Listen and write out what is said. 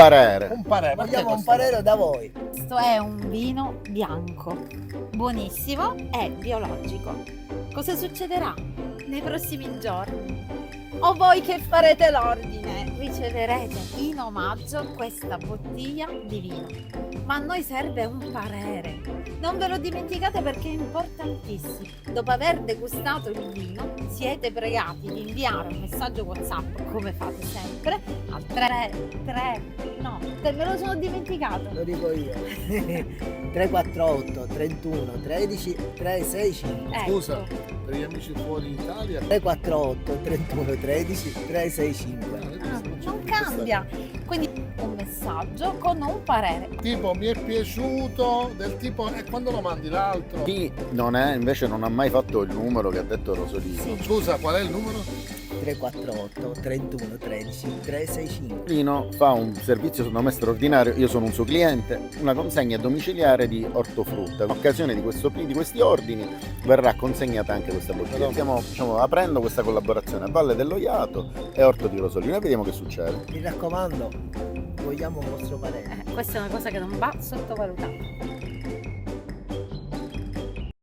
Parere. Un parere. Vogliamo un parere da voi. Questo è un vino bianco, buonissimo e biologico. Cosa succederà nei prossimi giorni? O voi che farete l'ordine riceverete in omaggio questa bottiglia di vino. Ma a noi serve un parere. Non ve lo dimenticate perché è importantissimo. Dopo aver degustato il vino siete pregati di inviare un messaggio WhatsApp, come fate sempre, al 3, me lo sono dimenticato. Lo dico io. 348 31 13 365. Scusa, per gli amici fuori Italia. 348 31 13 365. Non cambia. Quindi un messaggio con un parere. Tipo mi è piaciuto, del tipo e quando lo mandi l'altro? Chi non è, invece non ha mai fatto il numero che ha detto Rosolino. Sì. Scusa, qual è il numero? 348 31 13 365. Rosolino fa un servizio secondo me straordinario, io sono un suo cliente, una consegna domiciliare di ortofrutta. In occasione di questi ordini verrà consegnata anche questa bottiglia. Stiamo aprendo questa collaborazione a Valle dello Iato e Orto di Rosolino e vediamo che succede. Mi raccomando, vogliamo un vostro parere. Questa è una cosa che non va sottovalutata.